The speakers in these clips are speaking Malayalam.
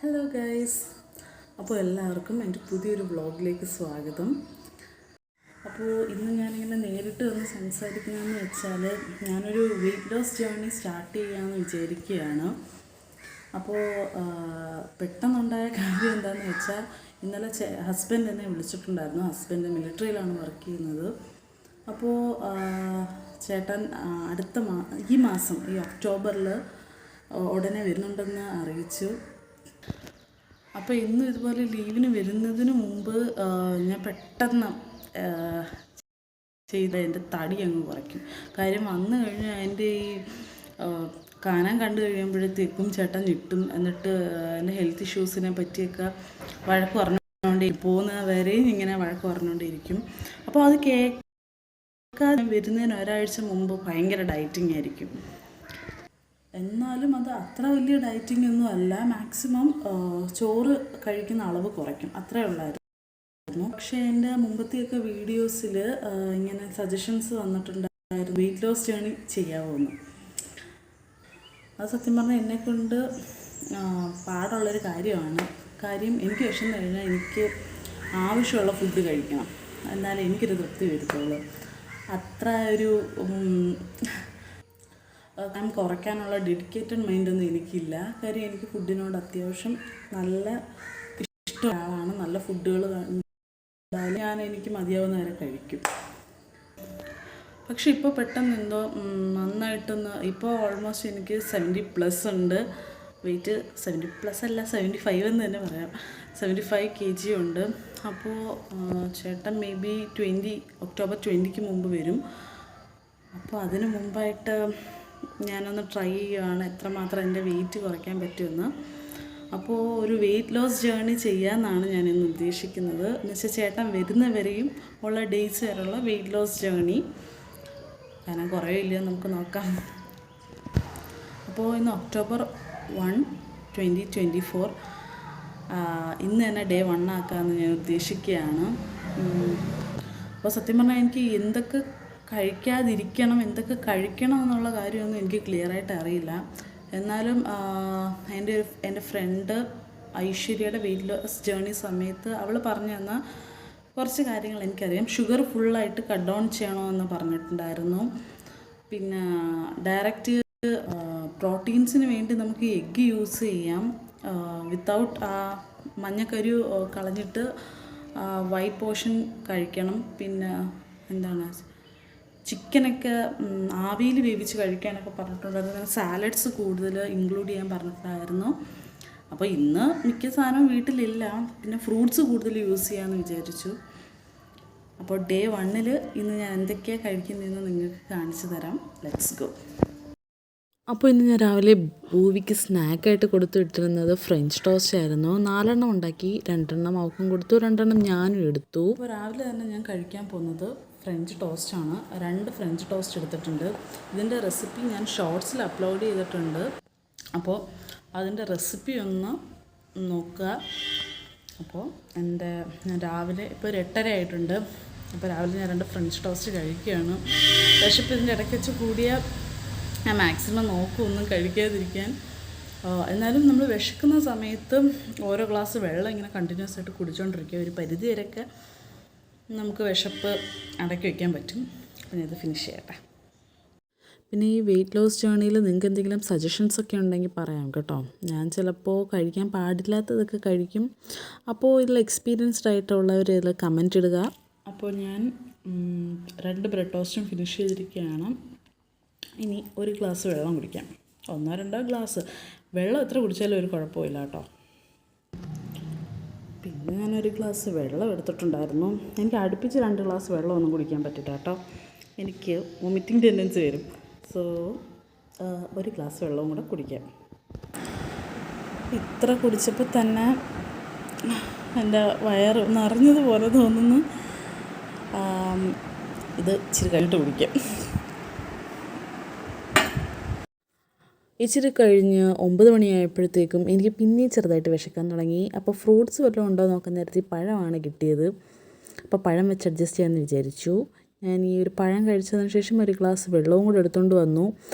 ഹലോ ഗൈസ്, അപ്പോൾ എല്ലാവർക്കും എൻ്റെ പുതിയൊരു വ്ളോഗിലേക്ക് സ്വാഗതം. അപ്പോൾ ഇന്ന് ഞാനിങ്ങനെ നേരിട്ട് വന്ന് സംസാരിക്കുന്നതെന്ന് വെച്ചാൽ ഞാനൊരു വെയിറ്റ് ലോസ് ജേർണി സ്റ്റാർട്ട് ചെയ്യാമെന്ന് വിചാരിക്കുകയാണ്. അപ്പോൾ പെട്ടെന്നുണ്ടായ കാര്യം എന്താണെന്ന് വെച്ചാൽ ഇന്നലെ ഹസ്ബൻഡ് എന്നെ വിളിച്ചിട്ടുണ്ടായിരുന്നു. ഹസ്ബൻഡ് മിലിറ്ററിയിലാണ് വർക്ക് ചെയ്യുന്നത്. അപ്പോൾ ചേട്ടൻ ഈ മാസം ഈ ഒക്ടോബറിൽ ഉടനെ വരുന്നുണ്ടെന്ന് അറിയിച്ചു. അപ്പോൾ ഇന്നും ഇതുപോലെ ലീവിന് വരുന്നതിന് മുമ്പ് ഞാൻ പെട്ടെന്ന് എൻ്റെ തടി അങ്ങ് കുറയ്ക്കും. കാര്യം വന്നു കഴിഞ്ഞാൽ എൻ്റെ ഈ കാനം കണ്ടു കഴിയുമ്പോഴത്തേക്കും ചേട്ടൻ ഞെട്ടും. എന്നിട്ട് എൻ്റെ ഹെൽത്ത് ഇഷ്യൂസിനെ പറ്റിയൊക്കെ വഴക്ക് പറഞ്ഞുകൊണ്ടേ പോകുന്ന വരെയും ഇങ്ങനെ വഴക്ക് പറഞ്ഞുകൊണ്ടിരിക്കും. അപ്പോൾ അത് കേൾക്കാതെ വരുന്നതിന് ഒരാഴ്ച മുമ്പ് ഭയങ്കര ഡയറ്റിംഗ് ആയിരിക്കും. എന്നാലും അത് അത്ര വലിയ ഡയറ്റിംഗ് ഒന്നും അല്ല. മാക്സിമം ചോറ് കഴിക്കുന്ന അളവ് കുറയ്ക്കും, അത്രേ ഉള്ളായിരുന്നു. പക്ഷേ എൻ്റെ മുമ്പത്തെയൊക്കെ വീഡിയോസിൽ ഇങ്ങനെ സജഷൻസ് വന്നിട്ടുണ്ടായിരുന്നു വെയിറ്റ് ലോസ് ജേർണി ചെയ്യാവുമെന്ന്. അത് സത്യം പറഞ്ഞാൽ എന്നെക്കൊണ്ട് പാടുള്ളൊരു കാര്യമാണ്. കാര്യം എനിക്ക് വിശന്ന് കഴിഞ്ഞാൽ എനിക്ക് ആവശ്യമുള്ള ഫുഡ് കഴിക്കണം, എന്നാലേ എനിക്കൊരു തൃപ്തി വരുത്തുള്ളൂ. അത്ര ഒരു ഞാൻ കുറയ്ക്കാനുള്ള ഡെഡിക്കേറ്റഡ് മൈൻഡൊന്നും എനിക്കില്ല. കാര്യം എനിക്ക് ഫുഡിനോട് അത്യാവശ്യം നല്ല ഇഷ്ടമുള്ള ആളാണ്. നല്ല ഫുഡുകൾ കണ്ടാലും എനിക്ക് മതിയാവുന്ന വരെ കഴിക്കും. പക്ഷെ ഇപ്പോൾ പെട്ടെന്ന് എന്തോ നന്നായിട്ടൊന്ന് ഇപ്പോൾ ഓൾമോസ്റ്റ് എനിക്ക് 70+ ഉണ്ട് വെയിറ്റ്. 70+ അല്ല, 75 എന്ന് തന്നെ പറയാം. 75 kg ഉണ്ട്. അപ്പോൾ ചേട്ടൻ മേ ബി ഒക്ടോബർ 20 മുമ്പ് വരും. അപ്പോൾ അതിന് മുമ്പായിട്ട് ഞാനൊന്ന് ട്രൈ ചെയ്യുകയാണ് എത്രമാത്രം എൻ്റെ വെയിറ്റ് കുറയ്ക്കാൻ പറ്റുമെന്ന്. അപ്പോൾ ഒരു വെയിറ്റ് ലോസ് ജേർണി ചെയ്യാമെന്നാണ് ഞാനിന്ന് ഉദ്ദേശിക്കുന്നത്. എന്നുവെച്ചാൽ ചേട്ടൻ വരുന്നവരെയും ഉള്ള ഡേയ്സ് വരെയുള്ള വെയിറ്റ് ലോസ് ജേർണി. കാരണം കുറയില്ല, നമുക്ക് നോക്കാം. അപ്പോൾ ഇന്ന് ഒക്ടോബർ 1, 2024 ഇന്ന് തന്നെ ഡേ 1 ആക്കാമെന്ന് ഞാൻ ഉദ്ദേശിക്കുകയാണ്. അപ്പോൾ സത്യം പറഞ്ഞാൽ എനിക്ക് എന്തൊക്കെ കഴിക്കാതിരിക്കണം, എന്തൊക്കെ കഴിക്കണം എന്നുള്ള കാര്യമൊന്നും എനിക്ക് ക്ലിയറായിട്ട് അറിയില്ല. എന്നാലും എൻ്റെ ഫ്രണ്ട് ഐശ്വര്യയുടെ വെയിറ്റ് ലോസ് ജേർണി സമയത്ത് അവൾ പറഞ്ഞു തന്ന കുറച്ച് കാര്യങ്ങൾ എനിക്കറിയാം. ഷുഗർ ഫുള്ളായിട്ട് കട്ട് ഡൗൺ ചെയ്യണമെന്ന് പറഞ്ഞിട്ടുണ്ടായിരുന്നു. പിന്നെ ഡയറക്റ്റ് പ്രോട്ടീൻസിന് വേണ്ടി നമുക്ക് എഗ്ഗ് യൂസ് ചെയ്യാം. വിത്തൗട്ട് മഞ്ഞക്കരു കളഞ്ഞിട്ട് വൈറ്റ് പോർഷൻ കഴിക്കണം. പിന്നെ എന്താണ്, ചിക്കനൊക്കെ ആവിയിൽ വേവിച്ച് കഴിക്കാനൊക്കെ പറഞ്ഞിട്ടുണ്ടായിരുന്നു. സാലഡ്സ് കൂടുതൽ ഇൻക്ലൂഡ് ചെയ്യാൻ പറഞ്ഞിട്ടുണ്ടായിരുന്നു. അപ്പോൾ ഇന്ന് മിക്ക സാധനവും വീട്ടിലില്ല, പിന്നെ ഫ്രൂട്ട്സ് കൂടുതൽ യൂസ് ചെയ്യാമെന്ന് വിചാരിച്ചു. അപ്പോൾ ഡേ 1 ഇന്ന് ഞാൻ എന്തൊക്കെയാണ് കഴിക്കുന്നതെന്ന് നിങ്ങൾക്ക് കാണിച്ചു തരാം. Let's go. അപ്പോൾ ഇന്ന് ഞാൻ രാവിലെ ഭൂവിക്ക് സ്നാക്കായിട്ട് കൊടുത്തു വിട്ടിരുന്നത് ഫ്രഞ്ച് ടോസ്റ്റ് ആയിരുന്നു. 4 എണ്ണം ഉണ്ടാക്കി, 2 എണ്ണം അവൾക്കും കൊടുത്തു, 2 എണ്ണം ഞാനും എടുത്തു. അപ്പോൾ രാവിലെ തന്നെ ഞാൻ കഴിക്കാൻ പോകുന്നത് ഫ്രഞ്ച് ടോസ്റ്റാണ്. 2 ഫ്രഞ്ച് ടോസ്റ്റ് എടുത്തിട്ടുണ്ട്. ഇതിൻ്റെ റെസിപ്പി ഞാൻ ഷോർട്സിൽ അപ്ലോഡ് ചെയ്തിട്ടുണ്ട്. അപ്പോൾ അതിൻ്റെ റെസിപ്പി ഒന്ന് നോക്കുക. അപ്പോൾ ഞാൻ രാവിലെ ഇപ്പോൾ ഒരു 8:30 ആയിട്ടുണ്ട്. അപ്പോൾ രാവിലെ ഞാൻ 2 ഫ്രഞ്ച് ടോസ്റ്റ് കഴിക്കുകയാണ്. വിശപ്പ് ഇതിൻ്റെ ഇടയ്ക്ക് വെച്ച് കൂടിയ ഞാൻ മാക്സിമം നോക്കും ഒന്നും കഴിക്കാതിരിക്കാൻ. എന്നാലും നമ്മൾ വിശക്കുന്ന സമയത്ത് ഓരോ ഗ്ലാസ് വെള്ളം ഇങ്ങനെ കണ്ടിന്യൂസ് ആയിട്ട് കുടിച്ചുകൊണ്ടിരിക്കുക. ഒരു പരിധി വരെയൊക്കെ നമുക്ക് വിശപ്പ് അടക്കി വയ്ക്കാൻ പറ്റും. അപ്പം ഞാനത് ഫിനിഷ് ചെയ്യട്ടെ. പിന്നെ ഈ വെയിറ്റ് ലോസ് ജേർണിയിൽ നിങ്ങൾക്ക് എന്തെങ്കിലും സജഷൻസൊക്കെ ഉണ്ടെങ്കിൽ പറയാം കേട്ടോ. ഞാൻ ചിലപ്പോൾ കഴിക്കാൻ പാടില്ലാത്തതൊക്കെ കഴിക്കും. അപ്പോൾ ഇതിൽ എക്സ്പീരിയൻസ്ഡ് ആയിട്ടുള്ളവർ ഇതിൽ കമൻറ്റ് ഇടുക. അപ്പോൾ ഞാൻ 2 ബ്രെഡ് ടോസ്റ്റും ഫിനിഷ് ചെയ്തിരിക്കുകയാണ്. ഇനി 1 ഗ്ലാസ് വെള്ളം കുടിക്കാം. 1-2 ഗ്ലാസ് വെള്ളം എത്ര കുടിച്ചാലും ഒരു കുഴപ്പമില്ല കേട്ടോ. പിന്നെ ഞാനൊരു ഗ്ലാസ് വെള്ളം എടുത്തിട്ടുണ്ടായിരുന്നു. എനിക്ക് അടുപ്പിച്ച് 2 ഗ്ലാസ് വെള്ളമൊന്നും കുടിക്കാൻ പറ്റില്ല കേട്ടോ. എനിക്ക് വോമിറ്റിംഗ് ടെൻഡൻസി വരും. സോ 1 ഗ്ലാസ് വെള്ളവും കൂടെ കുടിക്കാം. ഇത്ര കുടിച്ചപ്പോൾ തന്നെ എൻ്റെ വയറ് നിറഞ്ഞതുപോലെ തോന്നുന്നു. ഇത് ഇച്ചിരി കഴിഞ്ഞിട്ട് കുടിക്കാം. ഇച്ചിരി കഴിഞ്ഞ് 9 മണിയായപ്പോഴത്തേക്കും എനിക്ക് പിന്നെയും ചെറുതായിട്ട് വിശക്കാൻ തുടങ്ങി. അപ്പോൾ ഫ്രൂട്ട്സ് വല്ലതും ഉണ്ടോ നോക്കാൻ നേരത്തിൽ പഴമാണ് കിട്ടിയത്. അപ്പോൾ പഴം വെച്ച് അഡ്ജസ്റ്റ് ചെയ്യാമെന്ന് വിചാരിച്ചു. ഞാൻ ഈ ഒരു പഴം കഴിച്ചതിന് ശേഷം ഒരു ഗ്ലാസ് വെള്ളവും കൂടെ എടുത്തുകൊണ്ട് വന്നു.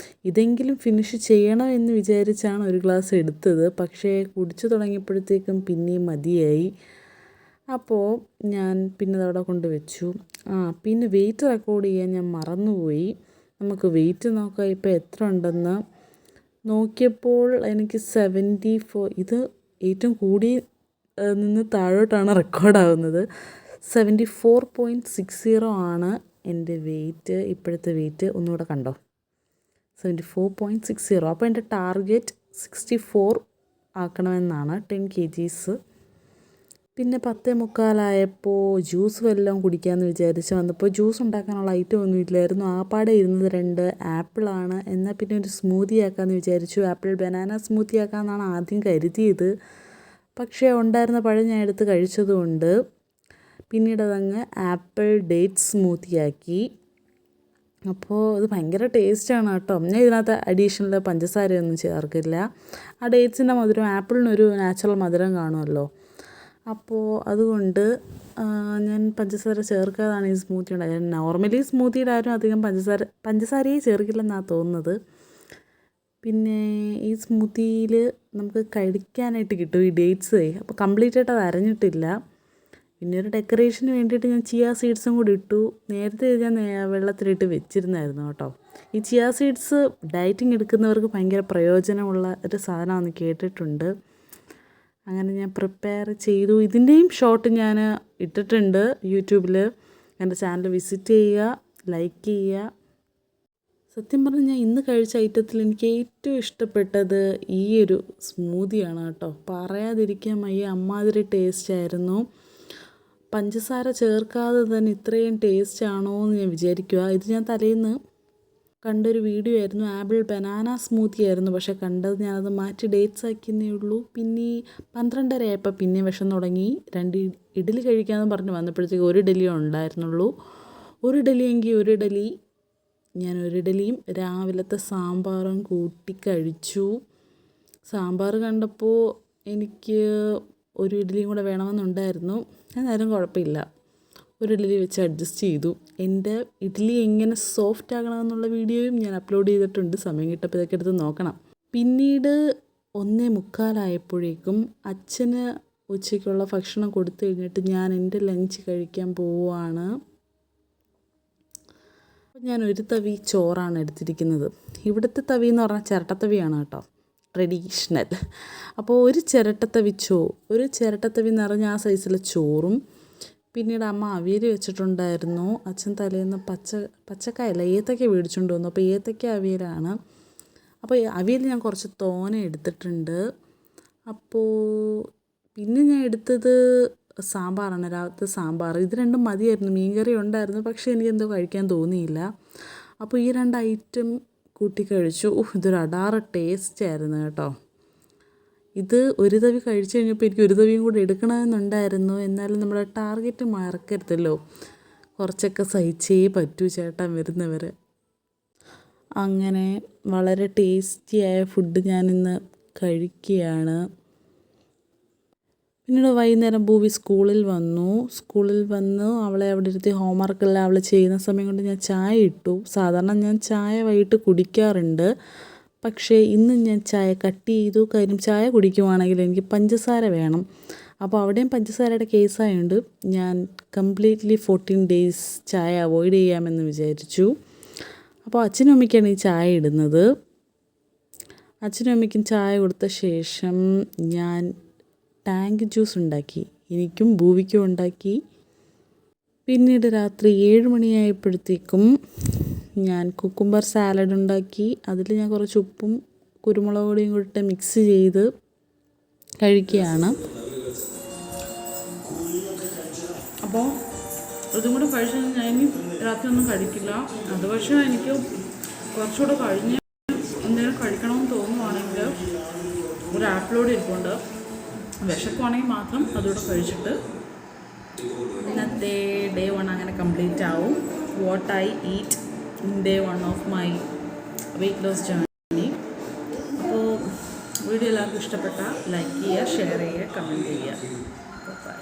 ഇതെങ്കിലും ഫിനിഷ് ചെയ്യണം എന്ന് വിചാരിച്ചാണ് ഒരു ഗ്ലാസ് എടുത്തത്. പക്ഷേ കുടിച്ചു തുടങ്ങിയപ്പോഴത്തേക്കും പിന്നെയും മതിയായി. അപ്പോൾ ഞാൻ പിന്നെ അതവിടെ കൊണ്ട് വെച്ചു. പിന്നെ വെയിറ്റ് റെക്കോർഡ് ചെയ്യാൻ ഞാൻ മറന്നുപോയി. നമുക്ക് വെയിറ്റ് നോക്കാം ഇപ്പോൾ എത്ര ഉണ്ടെന്ന്. നോക്കിയപ്പോൾ എനിക്ക് 74, ഇത് ഏറ്റവും കൂടി നിന്ന് താഴോട്ടാണ് റെക്കോർഡാവുന്നത്. 74.60 ആണ് എൻ്റെ വെയിറ്റ്, ഇപ്പോഴത്തെ വെയിറ്റ്. ഒന്നുകൂടെ കണ്ടോ, 74.60. അപ്പോൾ എൻ്റെ ടാർഗറ്റ് 64 ആക്കണമെന്നാണ്, 10 kgs. പിന്നെ 10:45 ജ്യൂസ് വല്ലതും കുടിക്കാമെന്ന് വിചാരിച്ച് വന്നപ്പോൾ ജ്യൂസ് ഉണ്ടാക്കാനുള്ള ഐറ്റം ഒന്നും ഇല്ലായിരുന്നു. ആപ്പാടെ ഇരുന്നത് 2 ആപ്പിളാണ്. എന്നാൽ പിന്നെ ഒരു സ്മൂത്തി ആക്കാമെന്ന് വിചാരിച്ചു. ആപ്പിൾ ബനാന സ്മൂത്തി ആക്കാമെന്നാണ് ആദ്യം കരുതിയത്. പക്ഷേ ഉണ്ടായിരുന്ന പഴം ഞാൻ എടുത്ത് കഴിച്ചതുകൊണ്ട് പിന്നീട് അതങ്ങ് ആപ്പിൾ ഡേറ്റ് സ്മൂത്തി ആക്കി. അപ്പോൾ ഇത് ഭയങ്കര ടേസ്റ്റാണ് കേട്ടോ. ഞാൻ ഇതിനകത്ത് അഡീഷണൽ പഞ്ചസാരയൊന്നും ചേർക്കില്ല. ആ ഡേറ്റ്സിൻ്റെ മധുരം, ആപ്പിളിനൊരു നാച്ചുറൽ മധുരം കാണുമല്ലോ, അപ്പോൾ അതുകൊണ്ട് ഞാൻ പഞ്ചസാര ചേർക്കാതാണ് ഈ സ്മൂത്തി ഉണ്ടായത്. നോർമലി സ്മൂത്തിയുടെ ആരും അധികം പഞ്ചസാരയെ ചേർക്കില്ലെന്നാണ് തോന്നുന്നത്. പിന്നെ ഈ സ്മൂത്തിയിൽ നമുക്ക് കഴിക്കാനായിട്ട് കിട്ടും ഈ ഡേറ്റ്സ്. അപ്പോൾ കംപ്ലീറ്റ് ആയിട്ട് അത് അരഞ്ഞിട്ടില്ല. പിന്നെ ഒരു ഡെക്കറേഷന് വേണ്ടിയിട്ട് ഞാൻ ചിയ സീഡ്സും കൂടി ഇട്ടു. നേരത്തെ ഞാൻ വെള്ളത്തിലിട്ട് വെച്ചിരുന്നായിരുന്നു കേട്ടോ. ഈ ചിയ സീഡ്സ് ഡയറ്റിങ് എടുക്കുന്നവർക്ക് ഭയങ്കര പ്രയോജനമുള്ള ഒരു സാധനമാണെന്ന് കേട്ടിട്ടുണ്ട്. അങ്ങനെ ഞാൻ പ്രിപ്പയർ ചെയ്തു. ഇതിൻ്റെയും ഷോട്ട് ഞാൻ ഇട്ടിട്ടുണ്ട് യൂട്യൂബിൽ. എൻ്റെ ചാനൽ വിസിറ്റ് ചെയ്യുക, ലൈക്ക് ചെയ്യുക. സത്യം പറഞ്ഞാൽ ഞാൻ ഇന്ന് കഴിച്ച ഐറ്റത്തിൽ എനിക്ക് ഏറ്റവും ഇഷ്ടപ്പെട്ടത് ഈ ഒരു സ്മൂത്തിയാണ് കേട്ടോ. പറയാതിരിക്കാൻ വയ്യ, അമ്മാതിരി ടേസ്റ്റായിരുന്നു. പഞ്ചസാര ചേർക്കാതെ തന്നെ ഇത്രയും ടേസ്റ്റ് ആണോ എന്ന് ഞാൻ വിചാരിക്കുക. ഇത് ഞാൻ തലേന്ന് കണ്ടൊരു വീഡിയോ ആയിരുന്നു, ആപ്പിൾ ബനാന സ്മൂത്തി ആയിരുന്നു. പക്ഷേ കണ്ടത് ഞാനത് മാറ്റി ഡേറ്റ്സ് ആക്കിയെന്നേ ഉള്ളൂ. പിന്നെ 12:30 ആയപ്പോൾ പിന്നെ വിഷം തുടങ്ങി. 2 ഇഡ്ഡലി കഴിക്കാമെന്ന് പറഞ്ഞ് വന്നപ്പോഴത്തേക്ക് 1 ഇഡ്ഡലിയേ ഉണ്ടായിരുന്നുള്ളൂ. 1 ഇഡ്ഡലിയെങ്കിൽ 1 ഇഡ്ഡലി, ഞാൻ 1 ഇഡ്ഡലിയും രാവിലത്തെ സാമ്പാറും കൂട്ടി കഴിച്ചു. സാമ്പാർ കണ്ടപ്പോൾ എനിക്ക് 1 ഇഡ്ഡലിയും കൂടെ വേണമെന്നുണ്ടായിരുന്നു. എന്നാലും കുഴപ്പമില്ല, 1 ഇഡ്ഡലി വെച്ച് അഡ്ജസ്റ്റ് ചെയ്തു. എൻ്റെ ഇഡ്ഡലി എങ്ങനെ സോഫ്റ്റ് ആകണമെന്നുള്ള വീഡിയോയും ഞാൻ അപ്ലോഡ് ചെയ്തിട്ടുണ്ട്. സമയം കിട്ടപ്പോൾ ഇതൊക്കെ എടുത്ത് നോക്കണം. പിന്നീട് 1:45 ആയപ്പോഴേക്കും അച്ഛന് ഉച്ചയ്ക്കുള്ള ഭക്ഷണം കൊടുത്തു കഴിഞ്ഞിട്ട് ഞാൻ എൻ്റെ ലഞ്ച് കഴിക്കാൻ പോവുകയാണ്. ഞാൻ ഒരു തവി ചോറാണ് എടുത്തിരിക്കുന്നത്. ഇവിടുത്തെ തവി എന്ന് പറഞ്ഞാൽ ചിരട്ടത്തവിയാണ് കേട്ടോ, ട്രഡീഷണൽ. അപ്പോൾ ഒരു ചിരട്ടത്തവി നിറഞ്ഞ ആ സൈസിലെ ചോറും, പിന്നീട് അമ്മ അവിയൽ വെച്ചിട്ടുണ്ടായിരുന്നു. അച്ഛൻ തലേന്ന് പച്ചക്കായല്ല ഏത്തക്ക മേടിച്ചുകൊണ്ട് വന്നു. അപ്പോൾ ഏത്തക്ക അവിയലാണ്. അപ്പോൾ അവിയൽ ഞാൻ കുറച്ച് തോനെ എടുത്തിട്ടുണ്ട്. അപ്പോൾ പിന്നെ ഞാൻ എടുത്തത് സാമ്പാറാണ്, രാവിലത്തെ സാമ്പാർ. ഇത് രണ്ടും മതിയായിരുന്നു. മീൻകറി ഉണ്ടായിരുന്നു, പക്ഷേ എനിക്കെന്തോ കഴിക്കാൻ തോന്നിയില്ല. അപ്പോൾ ഈ 2 ഐറ്റം കൂട്ടി കഴിച്ചു. ഇതൊരു അടാറ് ടേസ്റ്റ് ആയിരുന്നു കേട്ടോ. ഇത് ഒരു തവി കഴിച്ചു കഴിഞ്ഞപ്പോൾ എനിക്ക് 1 തവിയും കൂടി എടുക്കണമെന്നുണ്ടായിരുന്നു. എന്നാലും നമ്മുടെ ടാർഗറ്റ് മറക്കരുതല്ലോ, കുറച്ചൊക്കെ സഹിച്ചേ പറ്റൂ ചേട്ടൻ വരുന്നവരെ. അങ്ങനെ വളരെ ടേസ്റ്റിയായ ഫുഡ് ഞാനിന്ന് കഴിക്കുകയാണ്. പിന്നീട് വൈകുന്നേരം ഭൂവി സ്കൂളിൽ വന്ന് അവളെ അവിടെ ഇരുത്തി ഹോംവർക്കെല്ലാം അവൾ ചെയ്യുന്ന സമയം കൊണ്ട് ഞാൻ ചായ ഇട്ടു. സാധാരണ ഞാൻ ചായ വൈകിട്ട് കുടിക്കാറുണ്ട്, പക്ഷേ ഇന്ന് ഞാൻ ചായ കട്ട് ചെയ്തു. കാര്യം ചായ കുടിക്കുവാണെങ്കിൽ എനിക്ക് പഞ്ചസാര വേണം. അപ്പോൾ അവിടെയും പഞ്ചസാരയുടെ കേസായതുകൊണ്ട് ഞാൻ കംപ്ലീറ്റ്ലി 14 days ചായ അവോയ്ഡ് ചെയ്യാമെന്ന് വിചാരിച്ചു. അപ്പോൾ അച്ഛനും അമ്മയ്ക്കാണ് ഈ ചായ ഇടുന്നത്. അച്ഛനും അമ്മയ്ക്കും ചായ കൊടുത്ത ശേഷം ഞാൻ ടാങ്ക് ജ്യൂസ് ഉണ്ടാക്കി, എനിക്കും ഭൂവിക്കും ഉണ്ടാക്കി. പിന്നീട് രാത്രി 7 മണിയായപ്പോഴത്തേക്കും ഞാൻ കുക്കുംബർ സാലഡ് ഉണ്ടാക്കി. അതിൽ ഞാൻ കുറച്ച് ഉപ്പും കുരുമുളക് പൊടിയും കൂടിയിട്ട് മിക്സ് ചെയ്ത് കഴിക്കുകയാണ്. അപ്പോൾ ഇതും കൂടെ കഴിച്ചു ഞാൻ ഇനി രാത്രി ഒന്നും കഴിക്കില്ല. അത് പക്ഷേ എനിക്ക് കുറച്ചുകൂടെ കഴിഞ്ഞ് എന്തെങ്കിലും കഴിക്കണമെന്ന് തോന്നുവാണെങ്കിൽ ഒരു ആപ്പിളോടെ ഇരിപ്പുണ്ട്. വിശക്കുവാണെങ്കിൽ മാത്രം അതുകൂടെ കഴിച്ചിട്ട് ഇന്നത്തെ ഡേ 1 അങ്ങനെ കംപ്ലീറ്റ് ആവും. What I eat in day 1 of my weight loss journey. അപ്പോൾ വീഡിയോ എല്ലാവർക്കും ഇഷ്ടപ്പെട്ടാൽ ലൈക്ക് ചെയ്യുക, ഷെയർ ചെയ്യുക, കമൻറ്റ് ചെയ്യുക. ബൈ.